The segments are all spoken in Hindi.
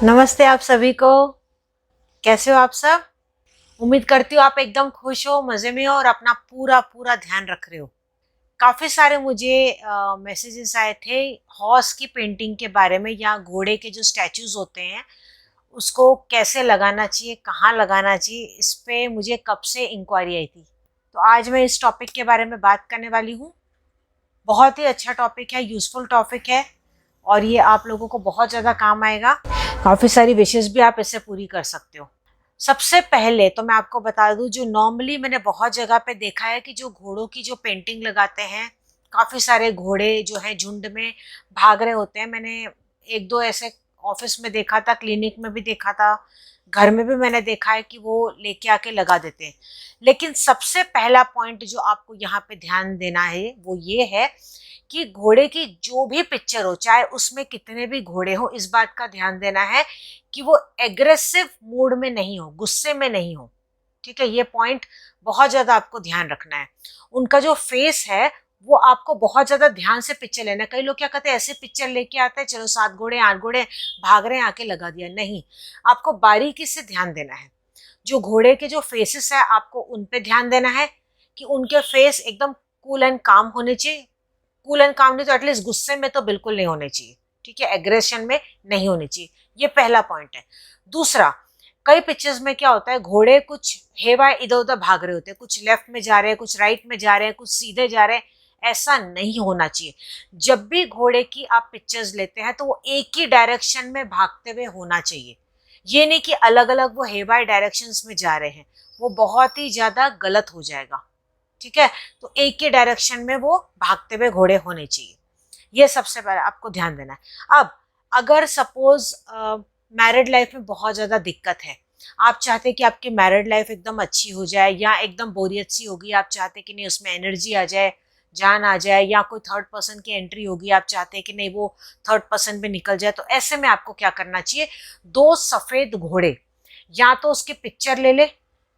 नमस्ते आप सभी को। कैसे हो आप सब? उम्मीद करती हूँ आप एकदम खुश हो, मज़े में हो और अपना पूरा पूरा ध्यान रख रहे हो। काफ़ी सारे मुझे मैसेजेस आए थे हॉर्स की पेंटिंग के बारे में, या घोड़े के जो स्टैचूज होते हैं उसको कैसे लगाना चाहिए, कहाँ लगाना चाहिए, इस पे मुझे कब से इंक्वायरी आई थी। तो आज मैं इस टॉपिक के बारे में बात करने वाली हूँ। बहुत ही अच्छा टॉपिक है, यूज़फुल टॉपिक है और ये आप लोगों को बहुत ज़्यादा काम आएगा। काफ़ी सारी विशेष भी आप इससे पूरी कर सकते हो। सबसे पहले तो मैं आपको बता दूं, जो नॉर्मली मैंने बहुत जगह पे देखा है कि जो घोड़ों की जो पेंटिंग लगाते हैं, काफ़ी सारे घोड़े जो हैं झुंड में भाग रहे होते हैं। मैंने एक दो ऐसे ऑफिस में देखा था, क्लिनिक में भी देखा था, घर में भी मैंने देखा है कि वो लेके आके लगा देते हैं। लेकिन सबसे पहला पॉइंट जो आपको यहाँ पे ध्यान देना है वो ये है कि घोड़े की जो भी पिक्चर हो, चाहे उसमें कितने भी घोड़े हो, इस बात का ध्यान देना है कि वो एग्रेसिव मूड में नहीं हो, गुस्से में नहीं हो। ठीक है, ये पॉइंट बहुत ज्यादा आपको ध्यान रखना है। उनका जो फेस है वो आपको बहुत ज्यादा ध्यान से पिक्चर लेना है। कई लोग क्या कहते हैं, ऐसे पिक्चर लेके आते हैं, चलो 7 घोड़े 8 घोड़े भाग रहे हैं, आके लगा दिया। नहीं, आपको बारीकी से ध्यान देना है। जो घोड़े के जो फेसेस है आपको उन पे ध्यान देना है कि उनके फेस एकदम कूल एंड काम होने चाहिए। कूल एंड काम नहीं तो एटलीस्ट गुस्से में तो बिल्कुल नहीं होने चाहिए। ठीक है, एग्रेशन में नहीं होनी चाहिए। ये पहला पॉइंट है। दूसरा, कई पिक्चर्स में क्या होता है, घोड़े कुछ हेवा इधर उधर भाग रहे होते हैं, कुछ लेफ्ट में जा रहे हैं, कुछ राइट में जा रहे हैं, कुछ सीधे जा रहे हैं। ऐसा नहीं होना चाहिए। जब भी घोड़े की आप पिक्चर्स लेते हैं तो वो एक ही डायरेक्शन में भागते हुए होना चाहिए। ये नहीं कि अलग अलग वो हेवाई डायरेक्शंस में जा रहे हैं, वो बहुत ही ज्यादा गलत हो जाएगा। ठीक है, तो एक ही डायरेक्शन में वो भागते हुए घोड़े होने चाहिए। ये सबसे पहले आपको ध्यान देना है। अब अगर सपोज मैरिड लाइफ में बहुत ज्यादा दिक्कत है, आप चाहते कि आपकी मैरिड लाइफ एकदम अच्छी हो जाए या एकदम बोरियत सी होगी, आप चाहते कि नहीं उसमें एनर्जी आ जाए, जान आ जाए, या कोई थर्ड पर्सन की एंट्री होगी, आप चाहते हैं कि नहीं वो थर्ड पर्सन पे निकल जाए, तो ऐसे में आपको क्या करना चाहिए, दो सफेद घोड़े, या तो उसकी पिक्चर ले ले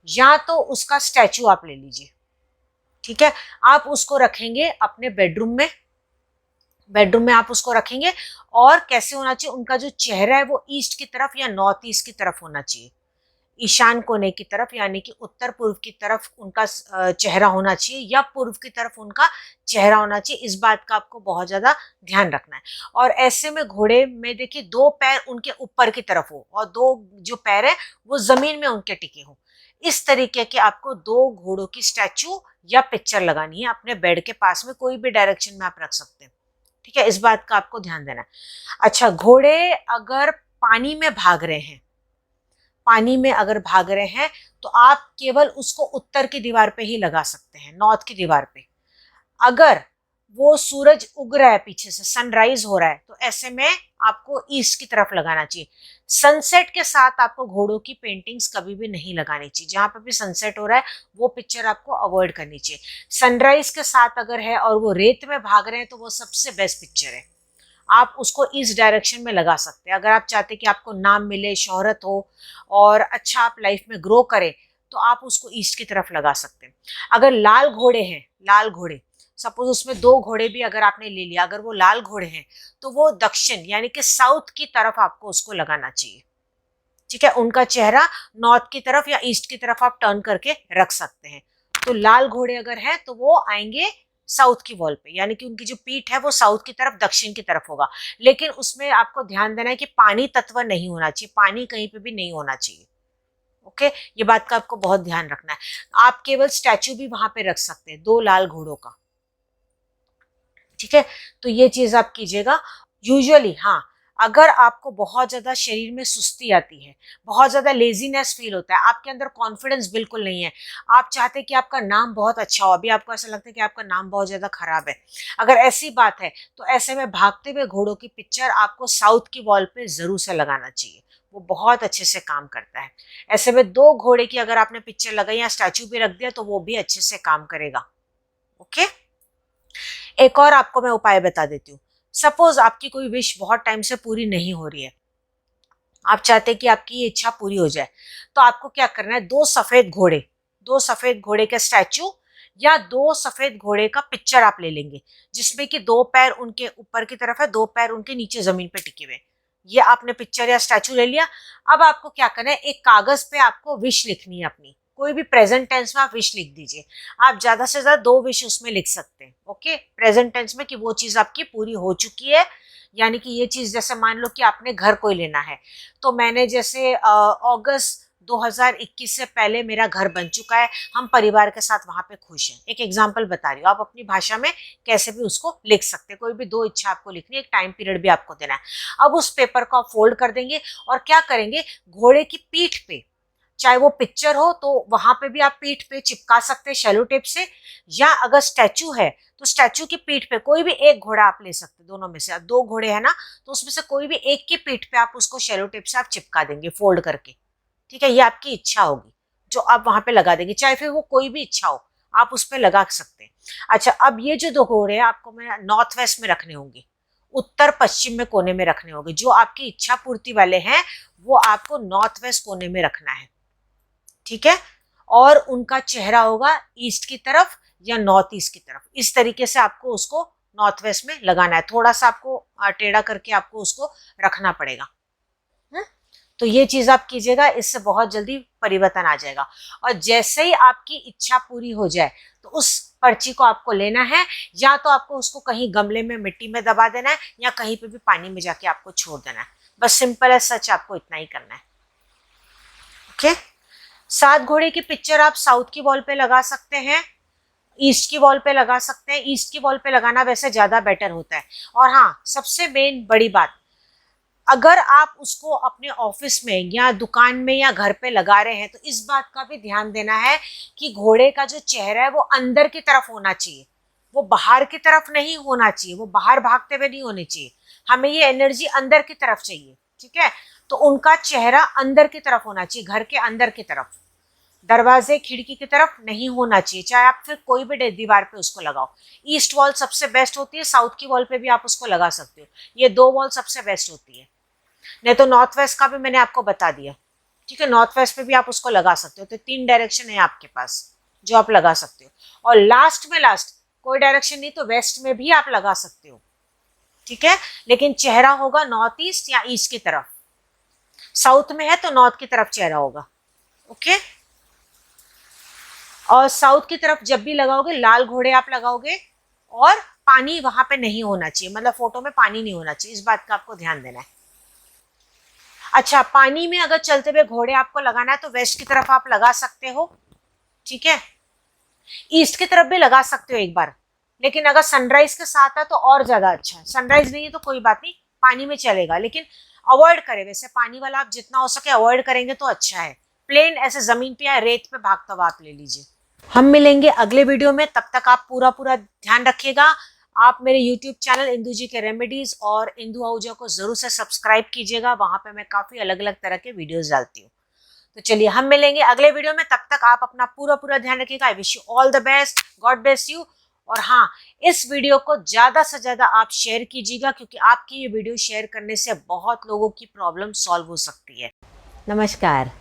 या तो उसका स्टैचू आप ले लीजिए। ठीक है, आप उसको रखेंगे अपने बेडरूम में। बेडरूम में आप उसको रखेंगे। और कैसे होना चाहिए, उनका जो चेहरा है वो ईस्ट की तरफ या नॉर्थ ईस्ट की तरफ होना चाहिए, ईशान कोने की तरफ, यानी कि उत्तर पूर्व की तरफ उनका चेहरा होना चाहिए, या पूर्व की तरफ उनका चेहरा होना चाहिए। इस बात का आपको बहुत ज्यादा ध्यान रखना है। और ऐसे में घोड़े में देखिए दो पैर उनके ऊपर की तरफ हो और दो जो पैर है वो जमीन में उनके टिके हो। इस तरीके के आपको दो घोड़ों की स्टैचू या पिक्चर लगानी है अपने बेड के पास में, कोई भी डायरेक्शन में आप रख सकते हैं। ठीक है, इस बात का आपको ध्यान देना है। अच्छा, घोड़े अगर पानी में भाग रहे हैं, पानी में अगर भाग रहे हैं तो आप केवल उसको उत्तर की दीवार पे ही लगा सकते हैं, नॉर्थ की दीवार पे। अगर वो सूरज उग रहा है, पीछे से सनराइज हो रहा है, तो ऐसे में आपको ईस्ट की तरफ लगाना चाहिए। सनसेट के साथ आपको घोड़ों की पेंटिंग्स कभी भी नहीं लगानी चाहिए। जहां पर भी सनसेट हो रहा है वो पिक्चर आपको अवॉइड करनी चाहिए। सनराइज के साथ अगर है और वो रेत में भाग रहे हैं तो वो सबसे बेस्ट पिक्चर है। आप उसको इस डायरेक्शन में लगा सकते हैं। अगर आप चाहते हैं कि आपको नाम मिले, शोहरत हो और अच्छा आप लाइफ में ग्रो करें, तो आप उसको ईस्ट की तरफ लगा सकते हैं। अगर लाल घोड़े हैं, लाल घोड़े, सपोज उसमें दो घोड़े भी अगर आपने ले लिया, अगर वो लाल घोड़े हैं तो वो दक्षिण यानी कि साउथ की तरफ आपको उसको लगाना चाहिए। ठीक है, उनका चेहरा नॉर्थ की तरफ या ईस्ट की तरफ आप टर्न करके रख सकते हैं। तो लाल घोड़े अगर है तो वो आएंगे साउथ की वॉल पे, यानी कि उनकी जो पीठ है वो साउथ की तरफ, दक्षिण की तरफ होगा। लेकिन उसमें आपको ध्यान देना है कि पानी तत्व नहीं होना चाहिए, पानी कहीं पे भी नहीं होना चाहिए। ओके, ये बात का आपको बहुत ध्यान रखना है। आप केवल स्टैचू भी वहां पे रख सकते हैं, दो लाल घोड़ों का। ठीक है, तो ये चीज आप कीजिएगा। यूजुअली हाँ, अगर आपको बहुत ज्यादा शरीर में सुस्ती आती है, बहुत ज्यादा लेजीनेस फील होता है, आपके अंदर कॉन्फिडेंस बिल्कुल नहीं है, आप चाहते हैं कि आपका नाम बहुत अच्छा हो, अभी आपको ऐसा लगता है कि आपका नाम बहुत ज्यादा खराब है, अगर ऐसी बात है तो ऐसे में भागते हुए घोड़ों की पिक्चर आपको साउथ की वॉल पे जरूर से लगाना चाहिए। वो बहुत अच्छे से काम करता है। ऐसे में दो घोड़े की अगर आपने पिक्चर लगाई या स्टैचू भी रख दिया तो वो भी अच्छे से काम करेगा। ओके, एक और आपको मैं उपाय बता देती हूँ। सपोज आपकी कोई विश बहुत टाइम से पूरी नहीं हो रही है, आप चाहते हैं कि आपकी ये इच्छा पूरी हो जाए, तो आपको क्या करना है, दो सफेद घोड़े, दो सफेद घोड़े का स्टैचू या दो सफेद घोड़े का पिक्चर आप ले लेंगे, जिसमें कि दो पैर उनके ऊपर की तरफ है, दो पैर उनके नीचे जमीन पे टिके हुए। ये आपने पिक्चर या स्टैचू ले लिया। अब आपको क्या करना है, एक कागज पे आपको विश लिखनी है अपनी, कोई भी प्रेजेंट टेंस में आप विश लिख दीजिए। आप ज्यादा से ज्यादा 2 विश उसमें लिख सकते हैं, ओके, प्रेजेंट टेंस में, कि वो चीज आपकी पूरी हो चुकी है। यानी कि ये चीज, जैसे मान लो कि आपने घर कोई लेना है, तो मैंने जैसे अगस्त 2021 से पहले मेरा घर बन चुका है, हम परिवार के साथ वहां पे खुश हैं। एक एग्जांपल बता रही हूँ, आप अपनी भाषा में कैसे भी उसको लिख सकते हैं। कोई भी 2 इच्छा आपको लिखनी है, एक टाइम पीरियड भी आपको देना है। अब उस पेपर को आप फोल्ड कर देंगे और क्या करेंगे, घोड़े की पीठ पे, चाहे वो पिक्चर हो तो वहां पे भी आप पीठ पे चिपका सकते हैं शेलो टेप से, या अगर स्टैचू है तो स्टैचू की पीठ पे कोई भी एक घोड़ा आप ले सकते हैं। दोनों में से 2 घोड़े हैं ना, तो उसमें से कोई भी एक की पीठ पे आप उसको शेलो टेप से आप चिपका देंगे फोल्ड करके। ठीक है, ये आपकी इच्छा होगी जो आप वहां पे लगा देंगे, चाहे फिर वो कोई भी इच्छा हो आप उस पर लगा सकते हैं। अच्छा, अब ये जो 2 घोड़े हैं आपको मैं नॉर्थ वेस्ट में रखने होंगे, उत्तर पश्चिम में कोने में रखने होंगे। जो आपकी इच्छा पूर्ति वाले हैं वो आपको नॉर्थ वेस्ट कोने में रखना है, ठीक है। और उनका चेहरा होगा ईस्ट की तरफ या नॉर्थ ईस्ट की तरफ। इस तरीके से आपको उसको नॉर्थ वेस्ट में लगाना है। थोड़ा सा आपको टेढ़ा करके आपको उसको रखना पड़ेगा। तो ये चीज आप कीजिएगा, इससे बहुत जल्दी परिवर्तन आ जाएगा। और जैसे ही आपकी इच्छा पूरी हो जाए तो उस पर्ची को आपको लेना है, या तो आपको उसको कहीं गमले में मिट्टी में दबा देना है, या कहीं पे भी पानी में जाके आपको छोड़ देना है। बस सिंपल है, सच आपको इतना ही करना है, ओके। 7 घोड़े की पिक्चर आप साउथ की वॉल पे लगा सकते हैं, ईस्ट की वॉल पे लगा सकते हैं। ईस्ट की वॉल पे लगाना वैसे ज्यादा बेटर होता है। और हाँ, सबसे मेन बड़ी बात, अगर आप उसको अपने ऑफिस में या दुकान में या घर पे लगा रहे हैं तो इस बात का भी ध्यान देना है कि घोड़े का जो चेहरा है वो अंदर की तरफ होना चाहिए, वो बाहर की तरफ नहीं होना चाहिए, वो बाहर भागते हुए नहीं होने चाहिए। हमें ये एनर्जी अंदर की तरफ चाहिए, ठीक है। तो उनका चेहरा अंदर की तरफ होना चाहिए, घर के अंदर की तरफ, दरवाजे खिड़की की तरफ नहीं होना चाहिए। चाहे आप फिर कोई भी दीवार पे उसको लगाओ। ईस्ट वॉल सबसे बेस्ट होती है, साउथ की वॉल पे भी आप उसको लगा सकते हो। ये 2 वॉल सबसे बेस्ट होती है। नहीं तो नॉर्थ वेस्ट का भी मैंने आपको बता दिया, ठीक है। नॉर्थ वेस्ट पे भी आप उसको लगा सकते हो। तो 3 डायरेक्शन है आपके पास जो आप लगा सकते हो। और लास्ट में लास्ट कोई डायरेक्शन नहीं तो वेस्ट में भी आप लगा सकते हो, ठीक है। लेकिन चेहरा होगा नॉर्थ ईस्ट या ईस्ट की तरफ। साउथ में है तो नॉर्थ की तरफ चेहरा होगा, ओके। और साउथ की तरफ जब भी लगाओगे लाल घोड़े आप लगाओगे, और पानी वहां पे नहीं होना चाहिए, मतलब फोटो में पानी नहीं होना चाहिए। इस बात का आपको ध्यान देना है। अच्छा, पानी में अगर चलते हुए घोड़े आपको लगाना है तो वेस्ट की तरफ आप लगा सकते हो, ठीक है। ईस्ट की तरफ भी लगा सकते हो एक बार, लेकिन अगर सनराइज के साथ है तो और ज्यादा अच्छा है। सनराइज नहीं है तो कोई बात नहीं, पानी में चलेगा, लेकिन अवॉइड करें। वैसे पानी वाला आप जितना हो सके अवॉइड करेंगे तो अच्छा है। प्लेन ऐसे जमीन पे या रेत पे भागता हुआ आप ले लीजिए। हम मिलेंगे अगले वीडियो में, तब तक आप पूरा पूरा ध्यान रखिएगा। आप मेरे YouTube चैनल इंदु जी के रेमेडीज और इंदु आहूजा को जरूर से सब्सक्राइब कीजिएगा, वहां पे मैं काफी अलग अलग तरह के वीडियोस डालती हूँ। तो चलिए हम मिलेंगे अगले वीडियो में, तब तक आप अपना पूरा पूरा ध्यान रखिएगा। I wish you all the best, God bless you. और हाँ, इस वीडियो को ज्यादा से ज्यादा आप शेयर कीजिएगा, क्योंकि आपकी ये वीडियो शेयर करने से बहुत लोगों की प्रॉब्लम सॉल्व हो सकती है। नमस्कार।